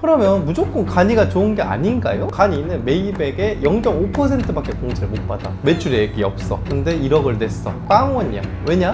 그러면 무조건 간이가 좋은 게 아닌가요? 간이는 매입액의 0.5%밖에 공제를 못 받아. 매출액이 없어. 근데 1억을 냈어. 빵원이야. 왜냐?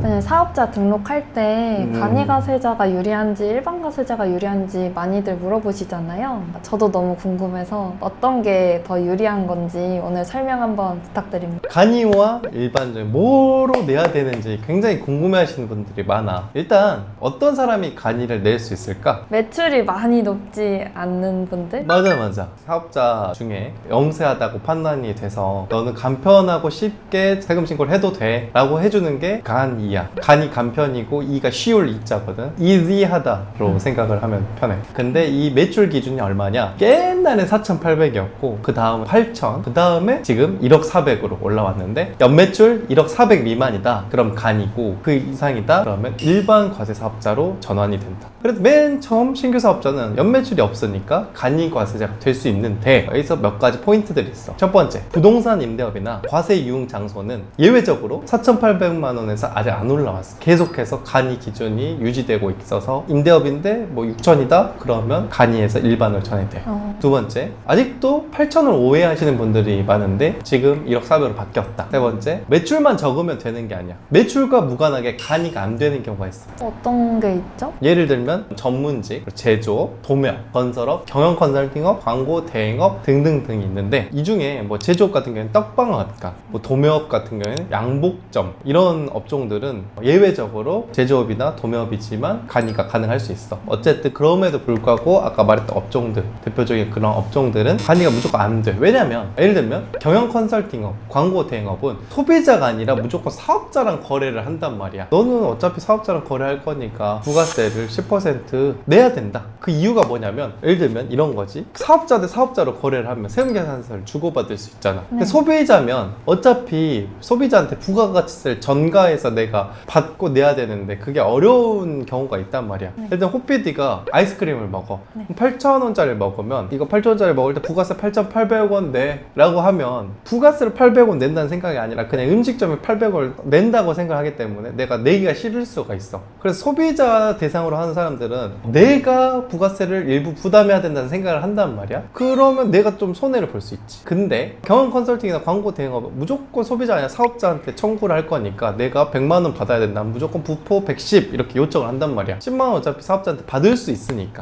그냥 사업자 등록할 때 간이가세자가 유리한지 일반 가세자가 유리한지 많이들 물어보시잖아요. 저도 너무 궁금해서 어떤 게 더 유리한 건지 오늘 설명 한번 부탁드립니다. 간이와 일반적인 뭐로 내야 되는지 굉장히 궁금해 하시는 분들이 많아. 일단 어떤 사람이 간이를 낼 수 있을까? 매출이 많이 높지 않는 분들? 맞아. 사업자 중에 영세하다고 판단이 돼서 너는 간편하고 쉽게 세금 신고를 해도 돼 라고 해주는 게 간이야. 간이 간편이고 이가 쉬울 이자거든. easy하다로 생각을 하면 편해. 근데 이 매출 기준이 얼마냐? 옛날에 4,800이었고 그 다음은 8,000, 그 다음에 지금 1억 400으로 올라왔는데 연매출 1억 400 미만이다 그럼 간이고 그 이상이다 그러면 일반 과세 사업자로 전환이 된다. 그래서 맨 처음 신규 사업자는 연매출이 없으니까 간이 과세자가 될 수 있는데 여기서 몇 가지 포인트들이 있어. 첫 번째, 부동산 임대업이나 과세 유흥 장소는 예외적으로 4,800만 원에서 아직 안 올라왔어. 계속해서 간이 기준이 유지되고 있어서 임대업인데 뭐 6천이다 그러면 간이에서 일반으로 전환이 돼. 두 번째, 아직도 8천을 오해하시는 분들이 많은데 지금 1억 4백으로 바뀌었다. 세 번째, 매출만 적으면 되는 게 아니야. 매출과 무관하게 간이가 안 되는 경우가 있어. 어떤 게 있죠? 예를 들면 전문직, 제조업, 도매업, 건설업, 경영 컨설팅업, 광고, 대행업 등등등이 있는데 이 중에 뭐 제조업 같은 경우에는 떡방학과, 뭐 도매업 같은 경우에는 양복점 이런 업종들은 예외적으로 제조업이나 도매업이지만 간이가 가능할 수 있어. 어쨌든 그럼에도 불구하고 아까 말했던 업종들, 대표적인 그런 업종들은 간이가 무조건 안 돼. 왜냐면 예를 들면 경영 컨설팅업, 광고 대행업은 소비자가 아니라 무조건 사업자랑 거래를 한단 말이야. 너는 어차피 사업자랑 거래할 거니까 부가세를 10% 내야 된다. 그 이유가 뭐냐면 예를 들면 이런 거지. 사업자 대 사업자로 거래를 하면 세금계산서를 주고받을 수 있잖아. 근데 소비자면 어차피 소비자한테 부가가치세를 전가해서 내가 받고 내야 되는데 그게 어려운 경우가 있단 말이야. 예를 들면 호피디가 아이스크림을 먹어. 8,000원짜리 먹으면 이거 8,000원짜리 먹을 때 부가세 8,800원 내 라고 하면 부가세를 800원 낸다는 생각이 아니라 그냥 음식점에 800원을 낸다고 생각하기 때문에 내가 내기가 싫을 수가 있어. 그래서 소비자 대상으로 하는 사람들은 내가 부가세를 일부 부담해야 된다는 생각을 한단 말이야. 그러면 내가 좀 손해를 볼 수 있지. 근데 경영 컨설팅이나 광고 대행업은 무조건 소비자 아니라 사업자한테 청구를 할 거니까 내가 100만 원 받아야 된다면 무조건 부포 110 이렇게 요청을 한단 말이야. 10만 원 어차피 사업자한테 받을 수 있으니까.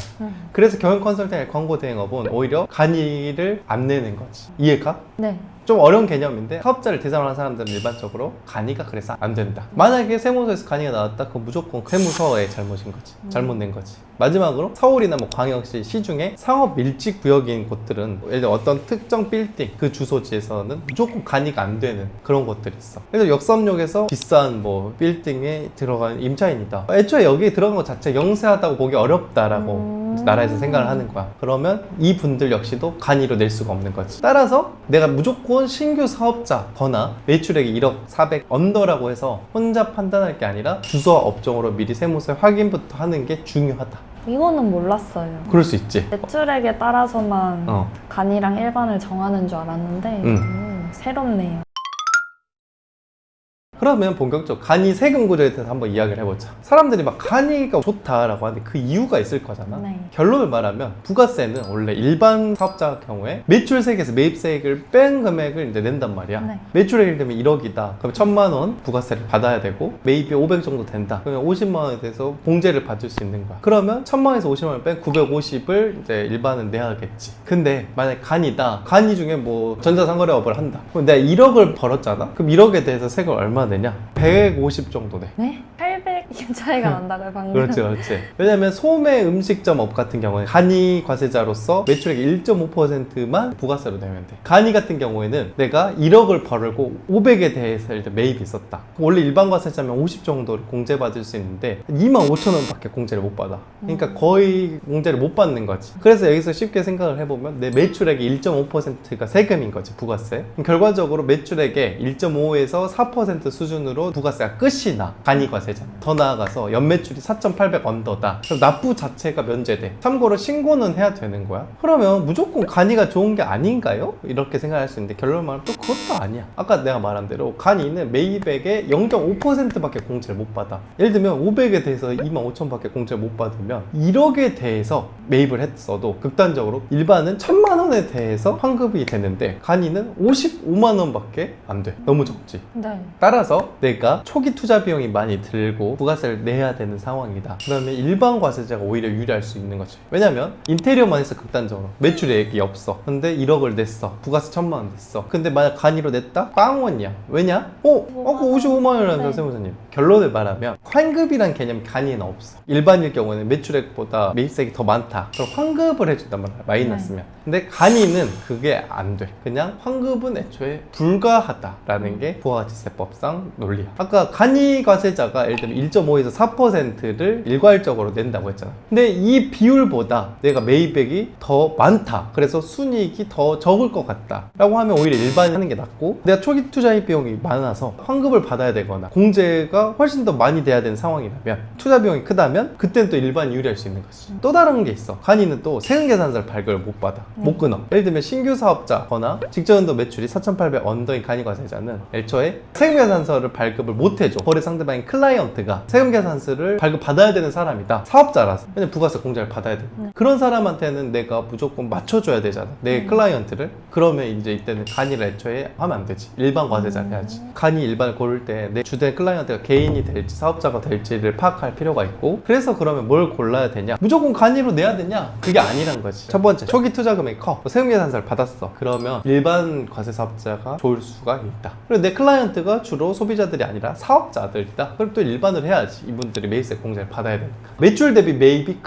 그래서 경영 컨설팅이나 광고 대행업은 오히려 간이를 안 내는 거지. 이해가? 네. 좀 어려운 개념인데 사업자를 대상으로 하는 사람들은 일반적으로 간이가 그래서 안 된다. 만약에 세무서에서 간이가 나왔다 그럼 무조건 세무서의 잘못인 거지. 잘못 낸 거지. 마지막으로 서울이나 뭐 광역시 시중에 상업 밀집 구역인 곳들은 예를 들어 어떤 특정 빌딩 그 주소지에서는 무조건 간이가 안 되는 그런 곳들이 있어. 그래서 역삼역에서 비싼 뭐 빌딩에 들어간 임차인이다. 애초에 여기에 들어간 것 자체 영세하다고 보기 어렵다라고 나라에서 생각을 하는 거야. 그러면 이분들 역시도 간이로 낼 수가 없는 거지. 따라서 내가 무조건 신규 사업자거나 매출액이 1억 400 언더라고 해서 혼자 판단할 게 아니라 주소와 업종으로 미리 세무서에 확인부터 하는 게 중요하다. 이거는 몰랐어요. 그럴 수 있지. 매출액에 따라서만 간이랑 일반을 정하는 줄 알았는데 새롭네요. 그러면 본격적으로 간이 세금 구조에 대해서 한번 이야기를 해보자. 사람들이 막 간이가 좋다라고 하는데 그 이유가 있을 거잖아. 네. 결론을 말하면 부가세는 원래 일반 사업자 경우에 매출세액에서 매입세액을 뺀 금액을 이제 낸단 말이야. 네. 매출액이 되면 1억이다. 그럼 1,000만 원 부가세를 받아야 되고 매입이 500 정도 된다. 그러면 50만 원에 대해서 공제를 받을 수 있는 거야. 그러면 1,000만 원에서 50만 원을 뺀 950을 이제 일반은 내야겠지. 근데 만약 간이다. 간이 중에 뭐 전자상거래업을 한다. 그럼 내가 1억을 벌었잖아. 그럼 1억에 대해서 세금 얼마 내냐? 150 정도 돼. 네? 800 차이가 난다고요, 방금? 그렇지. 왜냐면 소매 음식점 업 같은 경우는 간이 과세자로서 매출액 1.5%만 부가세로 내면 돼. 간이 같은 경우에는 내가 1억을 벌고 500에 대해서 일단 매입이 있었다. 원래 일반 과세자면 50 정도를 공제받을 수 있는데 25,000원밖에 공제를 못 받아. 그러니까 거의 공제를 못 받는 거지. 그래서 여기서 쉽게 생각을 해보면 내 매출액의 1.5%가 세금인 거지, 부가세. 결과적으로 매출액의 1.5에서 4% 수준으로 부가세가 끝이 나. 간이 과세자. 더 나아가서 연매출이 4,800 언더다. 그럼 납부 자체가 면제돼. 참고로 신고는 해야 되는 거야. 그러면 무조건 간이가 좋은 게 아닌가요? 이렇게 생각할 수 있는데 결론을 말하면 또 그것도 아니야. 아까 내가 말한 대로 간이는 매입액의 0.5%밖에 공제를 못 받아. 예를 들면 500에 대해서 25,000밖에 공제를 못 받으면 1억에 대해서 매입을 했어도 극단적으로 일반은 1,000만 원에 대해서 환급이 되는데 간이는 55만 원밖에 안 돼. 너무 적지. 네. 따라서 내가 초기 투자 비용이 많이 들고 부가세를 내야 되는 상황이다. 그러면 일반 과세자가 오히려 유리할 수 있는 거지. 왜냐면 인테리어만 해서 극단적으로 매출액이 없어. 근데 1억을 냈어. 부가세 1,000만 원 냈어. 근데 만약 간이로 냈다? 빵원이야. 왜냐? 아까 55만 원이라면서 네. 세무사님. 결론을 말하면 환급이란 개념이 간이는 없어. 일반일 경우는 매출액보다 매입세액이 더 많다. 그럼 환급을 해준단 말이야. 마이너스면. 근데 간이는 그게 안 돼. 그냥 환급은 애초에 불가하다라는 게 부가가치세법상 논리야. 아까 간이과세자가 예를 들면 1.5에서 4%를 일괄적으로 낸다고 했잖아. 근데 이 비율보다 내가 매입액이 더 많다. 그래서 순이익이 더 적을 것 같다. 라고 하면 오히려 일반이 하는 게 낫고 내가 초기 투자 비용이 많아서 환급을 받아야 되거나 공제가 훨씬 더 많이 돼야 되는 상황이라면 투자 비용이 크다면 그때는 또 일반이 유리할 수 있는 거지. 또 다른 게 있어. 간이는 또 세금계산서를 발급을 못 받아. 못 끊어. 예를 들면 신규 사업자거나 직전연도 매출이 4,800 언더인 간이과세자는 애초에 세금계산서를 발급을 못 해줘. 거래 상대방인 클라이언트가 세금계산서를 발급받아야 되는 사람이다. 사업자라서. 왜냐면 부가세 공제를 받아야 돼. 그런 사람한테는 내가 무조건 맞춰줘야 되잖아. 내 클라이언트를. 그러면 이제 이때는 간이를 애초에 하면 안 되지. 일반 과세자를 해야지. 간이 일반을 고를 때 내 주된 클라이언트가 개인이 될지 사업자가 될지를 파악할 필요가 있고 그래서 그러면 뭘 골라야 되냐? 무조건 간이로 내야 되냐? 그게 아니란 거지. 첫 번째, 초기 투자 금액이 커. 세금계산서를 받았어. 그러면 일반 과세 사업자가 좋을 수가 있다. 그리고 내 클라이언트가 주로 소비자들이 아니라 사업자들이다. 그럼 또 일반을 해야지. 이분들이 매입세 공제를 받아야 되니까. 매출 대비 매입이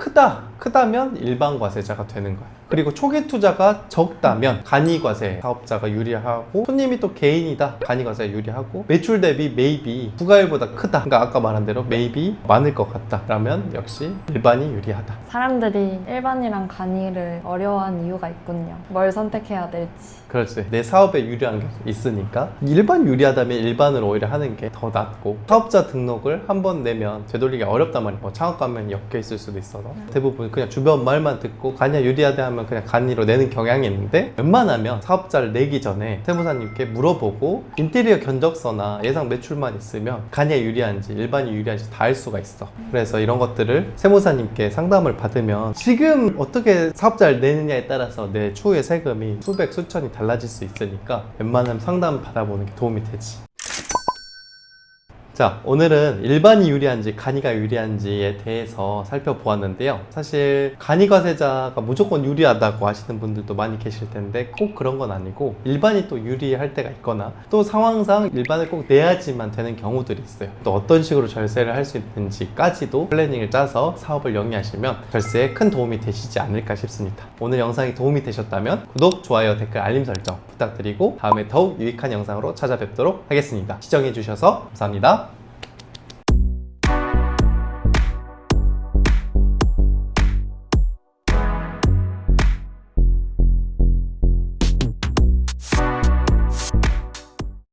크다면 일반 과세자가 되는 거야. 그리고 초기 투자가 적다면 간이과세 사업자가 유리하고 손님이 또 개인이다. 간이과세가 유리하고 매출 대비 매입이 부가율보다 크다. 그러니까 아까 말한 대로 매입이 많을 것 같다. 라면 역시 일반이 유리하다. 사람들이 일반이랑 간이를 어려워하는 이유가 있군요. 뭘 선택해야 될지. 그렇지. 내 사업에 유리한 게 있으니까 일반 유리하다면 일반을 오히려 하는 게 더 낫고 사업자 등록을 한 번 내면 되돌리기 어렵단 말이야. 뭐 창업 가면 엮여 있을 수도 있어서 대부분 그냥 주변 말만 듣고 간이야 유리하다 하면 그냥 간이로 내는 경향이 있는데 웬만하면 사업자를 내기 전에 세무사님께 물어보고 인테리어 견적서나 예상 매출만 있으면 간이야 유리한지 일반이 유리한지 다 알 수가 있어. 그래서 이런 것들을 세무사님께 상담을 받으면 지금 어떻게 사업자를 내느냐에 따라서 내 추후의 세금이 수백 수천이 달라질 수 있으니까 웬만하면 상담 받아보는 게 도움이 되지. 자, 오늘은 일반이 유리한지 간이가 유리한지에 대해서 살펴보았는데요. 사실 간이과세자가 무조건 유리하다고 하시는 분들도 많이 계실 텐데 꼭 그런 건 아니고 일반이 또 유리할 때가 있거나 또 상황상 일반을 꼭 내야지만 되는 경우들이 있어요. 또 어떤 식으로 절세를 할 수 있는지까지도 플래닝을 짜서 사업을 영위하시면 절세에 큰 도움이 되시지 않을까 싶습니다. 오늘 영상이 도움이 되셨다면 구독, 좋아요, 댓글, 알림 설정 부탁드리고 다음에 더욱 유익한 영상으로 찾아뵙도록 하겠습니다. 시청해주셔서 감사합니다.